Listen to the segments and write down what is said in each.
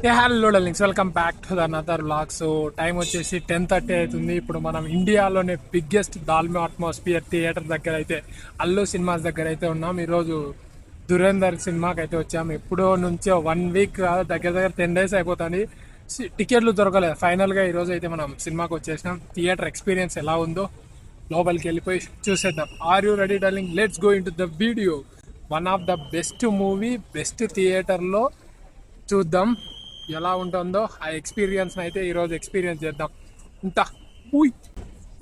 Hello darlings, welcome back to the another vlog. So time వచ్చేసి 10:30 అవుతుంది. ఇప్పుడు మనం ఇండియాలోనే బిగ్గెస్ట్ డాల్మీ అట్మాస్ఫియర్ థియేటర్ దగ్గర అయితే అల్లు సినిమాస్ దగ్గర అయితే ఉన్నాం. ఈరోజు దురేందర్ సినిమాకి అయితే వచ్చాము. ఎప్పుడో నుంచో 1 వీక్ దగ్గర దగ్గర 10 days అయిపోతుంది. టికెట్లు దొరకలేదు. ఫైనల్గా ఈరోజు అయితే మనం సినిమాకి వచ్చేసినాం. థియేటర్ ఎక్స్పీరియన్స్ ఎలా ఉందో లోపలికి వెళ్ళిపోయి చూసేద్దాం. Are you ready darling? Let's go into the video. One of the best movie, best థియేటర్లో చూద్దాం ఎలా ఉంటుందో. ఆ ఎక్స్పీరియన్స్ అయితే ఈరోజు ఎక్స్పీరియన్స్ చేద్దాం. ఇంత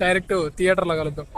డైరెక్ట్ థియేటర్లో కలుద్దాం.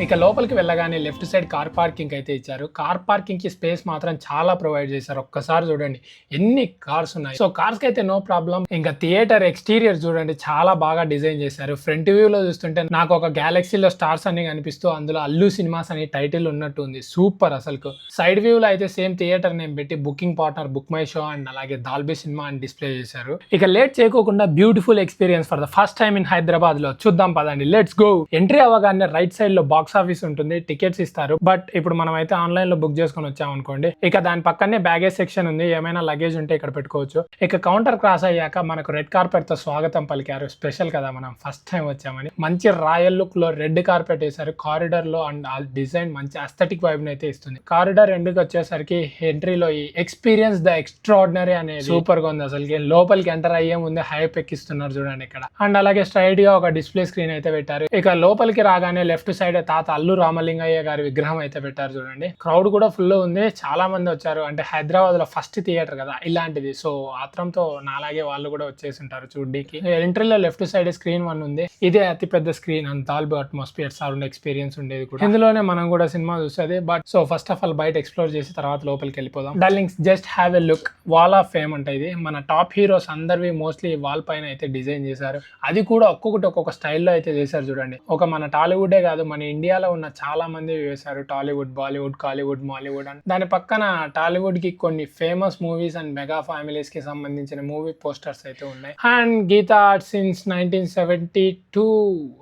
ఇక లోపలికి వెళ్ళగానే లెఫ్ట్ సైడ్ కార్ పార్కింగ్ అయితే ఇచ్చారు. కార్ పార్కింగ్ కి స్పేస్ మాత్రం చాలా ప్రొవైడ్ చేశారు. ఒక్కసారి చూడండి ఎన్ని కార్స్ ఉన్నాయి. సో కార్స్ కి అయితే నో ప్రాబ్లం. ఇంకా థియేటర్ ఎక్స్టీరియర్ చూడండి, చాలా బాగా డిజైన్ చేశారు. ఫ్రంట్ వ్యూ లో చూస్తుంటే నాకు ఒక గ్యాలక్సీలో స్టార్స్ అని కనిపిస్తూ అందులో అల్లు సినిమాస్ అని టైటిల్ ఉన్నట్టు ఉంది. సూపర్ అసలు. సైడ్ వ్యూ లో అయితే సేమ్ థియేటర్ నేమ్ పెట్టి booking partner, book my show and అలాగే డాల్బీ సినిమా అని డిస్ప్లే చేశారు. ఇక లేట్ చేయకోకుండా beautiful experience for the first time in Hyderabad లో చూద్దాం పదండి. Let's go. ఎంట్రీ అవ్వగానే రైట్ సైడ్ లో బాక్స్ ఆఫీస్ ఉంటుంది, టికెట్స్ ఇస్తారు. బట్ ఇప్పుడు మనం అయితే ఆన్లైన్ లో బుక్ చేసుకొని వచ్చాం అనుకోండి. ఇక దాని పక్కనే బ్యాగేజ్ సెక్షన్ ఉంది, ఏమైనా లగేజ్ ఉంటే ఇక్కడ పెట్టుకోవచ్చు. ఇక కౌంటర్ క్రాస్ అయ్యాక మనకు రెడ్ కార్పెట్ తో స్వాగతం పలికారు. స్పెషల్ కదా, మనం ఫస్ట్ టైం వచ్చామని. మంచి రాయల్ లుక్ లో రెడ్ కార్పెట్ వేశారు కారిడార్ లో అండ్ ఆ డిజైన్ మంచి అస్థెటిక్ వైబ్ అయితే ఇస్తుంది. కారిడార్ ఎండ్కి వచ్చేసరికి ఎంట్రీలో ఈ ఎక్స్పీరియన్స్ ద ఎక్స్ట్రాడినరీ అనేది సూపర్ గా ఉంది. అసలు లోపలికి ఎంటర్ అయ్యే ముందే హైప్ ఎక్కిస్తున్నారు చూడండి ఇక్కడ. అండ్ అలాగే స్ట్రైట్ గా ఒక డిస్ప్లే స్క్రీన్ అయితే పెట్టారు. ఇక లోపలికి రాగానే లెఫ్ట్ సైడ్ తాత అల్లు రామలింగయ్య గారి విగ్రహం అయితే పెట్టారు చూడండి. క్రౌడ్ కూడా ఫుల్ ఉంది, చాలా మంది వచ్చారు. అంటే హైదరాబాద్ లో ఫస్ట్ థియేటర్ కదా ఇలాంటిది, సో ఆత్రంతో నాలాగే వాళ్ళు కూడా వచ్చేసి ఉంటారు చూడ్డానికి. ఎంట్రీలో లెఫ్ట్ సైడ్ స్క్రీన్ 1 ఉంది. ఇదే అతి పెద్ద screen and Dolby atmosphere sound experience ఉండేది కూడా. ఇందులోనే మనం కూడా సినిమా చూసేది. But so first of all బయట ఎక్స్ప్లోర్ చేసి తర్వాత లోపలికి వెళ్ళిపోదాం. Darlings, just have a look. Wall of fame అంటే ఇది మన టాప్ హీరోస్ అందరివి మోస్ట్లీ వాల్ పైన అయితే డిజైన్ చేశారు. అది కూడా ఒక్కొక్కటి ఒక్కొక్క స్టైల్లో అయితే చేశారు చూడండి. ఒక మన టాలీవుడే కాదు, మన ఇండియాలో ఉన్న చాలా మంది వేశారు. టాలీవుడ్, బాలీవుడ్, కాలీవుడ్, మాలీవుడ్ అని. దాని పక్కన టాలీవుడ్ కి కొన్ని famous movies and mega families కి సంబంధించిన మూవీ పోస్టర్స్ అయితే ఉన్నాయి. And Geetha Arts since 1972.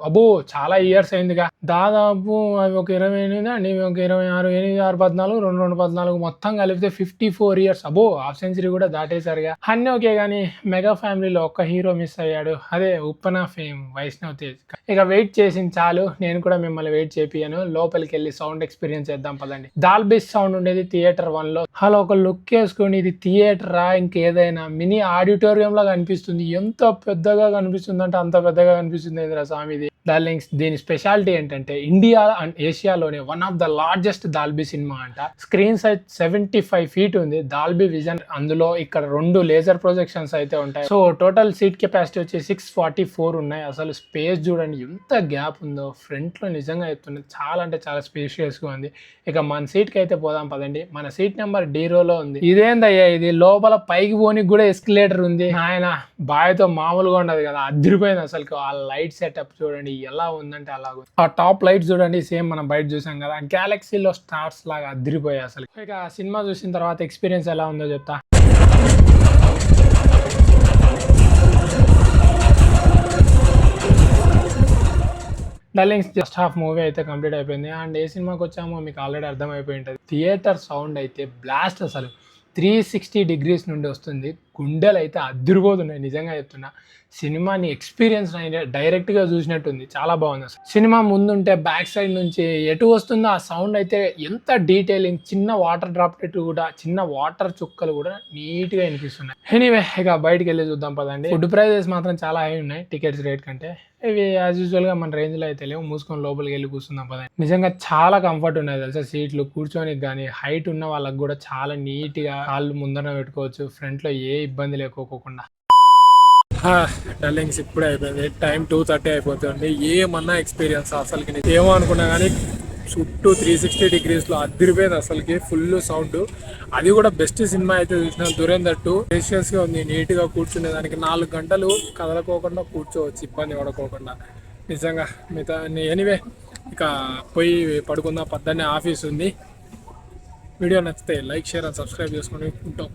అబ్బో చాలా ఇయర్స్ అయిందిగా. దాదాపు అవి ఒక 28 అండి, ఒక 26, 8, 6, 14, 2, 14 మొత్తం కలిపితే 54 years. అబ్బో హాఫ్ సెంచరీ కూడా దాటేశారుగా. అన్నీ ఓకే గానీ మెగా ఫ్యామిలీలో ఒక్క హీరో మిస్ అయ్యాడు. అదే ఉప్పనా ఫేమ్ వైష్ణవ్ తేజ్. ఇక వెయిట్ చేసింది చాలు, నేను కూడా మిమ్మల్ని వెయిట్ చేపియాను. లోపలికి వెళ్ళి సౌండ్ ఎక్స్పీరియన్స్ చేద్దాం పదండి. డాల్బీ సౌండ్ ఉండేది థియేటర్ 1 లో. అలా ఒక లుక్ వేసుకొని ఇది థియేటరా ఇంకేదైనా మినీ ఆడిటోరియం లాగా కనిపిస్తుంది. ఎంత పెద్దగా కనిపిస్తుంది అంటే అంత పెద్దగా కనిపిస్తుంది స్వామి ఇది. డార్లింగ్స్, దీని స్పెషాలిటీ ఏంటంటే ఇండియా అండ్ ఏషియాలోనే one of the largest Dolby cinema అంట. స్క్రీన్ సైజ్ 75 feet ఉంది. Dolby vision. అందులో ఇక్కడ 2 లేజర్ ప్రొజెక్షన్స్ అయితే ఉంటాయి. సో టోటల్ సీట్ కెపాసిటీ వచ్చి 644 ఉన్నాయి. అసలు స్పేస్ చూడండి ఎంత గ్యాప్ ఉందో. ఫ్రంట్ లో నిజంగా చెప్తుంది చాలా అంటే చాలా స్పేషియస్ గా ఉంది. ఇక మన సీట్ కి అయితే పోదాం పదండి. మన సీట్ నెంబర్ D row లో ఉంది. ఇదేందయ్యా ఇది, లోపల పైకి పోనికి కూడా ఎస్కలేటర్ ఉంది. ఆయన బాయ్తో మామూలుగా ఉండదు కదా, అదిరిపోయింది అసలు. ఆ లైట్ సెటప్ చూడండి ఎలా ఉందంటే అలాగ. ఆ టాప్ లైట్ చూడండి, సేమ్ మనం బయట చూసాం కదా గ్యాలక్సీలో స్టార్స్ లాగా అదిరిపోయాయి అసలు. ఇక సినిమా చూసిన తర్వాత ఎక్స్పీరియన్స్ ఎలా ఉందో చెప్తా. డార్లింగ్స్, జస్ట్ హాఫ్ మూవీ అయితే కంప్లీట్ అయిపోయింది. అండ్ ఏ సినిమాకి వచ్చామో మీకు ఆల్రెడీ అర్థమైపోయి ఉంటుంది. థియేటర్ సౌండ్ అయితే బ్లాస్ట్ అసలు 360 degrees నుండి వస్తుంది. గుండెలు అయితే అదిరిపోతున్నాయి నిజంగా చెప్తున్నా. సినిమాని ఎక్స్పీరియన్స్ డైరెక్ట్గా చూసినట్టుంది, చాలా బాగుంది అసలు. సినిమా ముందుంటే బ్యాక్ సైడ్ నుంచి ఎటు వస్తుందో ఆ సౌండ్ అయితే ఎంత డీటెయిలింగ్. చిన్న వాటర్ డ్రాప్లెట్ కూడా, చిన్న వాటర్ చుక్కలు కూడా నీట్గా వినిపిస్తున్నాయి. ఎనీవే, ఇక బయటికి వెళ్ళి చూద్దాం పదండి. ఫుడ్ ప్రైజెస్ మాత్రం చాలా హై ఉన్నాయి టికెట్స్ రేట్ కంటే. ఇవి యాజ్ యూజువల్గా మన రేంజ్లో అయితే లేవు. మూసుకొని లోపలికి వెళ్ళి కూర్చుందాం పదండి. నిజంగా చాలా కంఫర్ట్ ఉన్నాయి తెలుసా సీట్లు. కూర్చొని కానీ హైట్ ఉన్న వాళ్ళకి కూడా చాలా నీట్గా కాళ్ళు ముందర పెట్టుకోవచ్చు. ఫ్రంట్లో ఏ ఇబ్బంది లేకోకుండా. డార్లింగ్స్, ఇప్పుడే అయిపోయింది. టైం 2:30 అయిపోతుంది. ఏమన్నా ఎక్స్పీరియన్స్ అసలుకి ఏమో అనుకున్నా కానీ చుట్టూ 360 degrees అదిరిపోయింది అసలుకి. Full sound. అది కూడా బెస్ట్ సినిమా అయితే చూసిన దురేందర్ 2. స్పేషియస్గా ఉంది, నీట్గా కూర్చునేదానికి 4 గంటలు కదలకోకుండా కూర్చోవచ్చు, ఇబ్బంది పడకోకుండా నిజంగా. మిగతా ఎనీవే ఇక పోయి పడుకుందాం, పొద్దున్నే ఆఫీస్ ఉంది. వీడియో నచ్చితే లైక్, షేర్ అండ్ సబ్స్క్రైబ్ చేసుకొని ఉంటాం.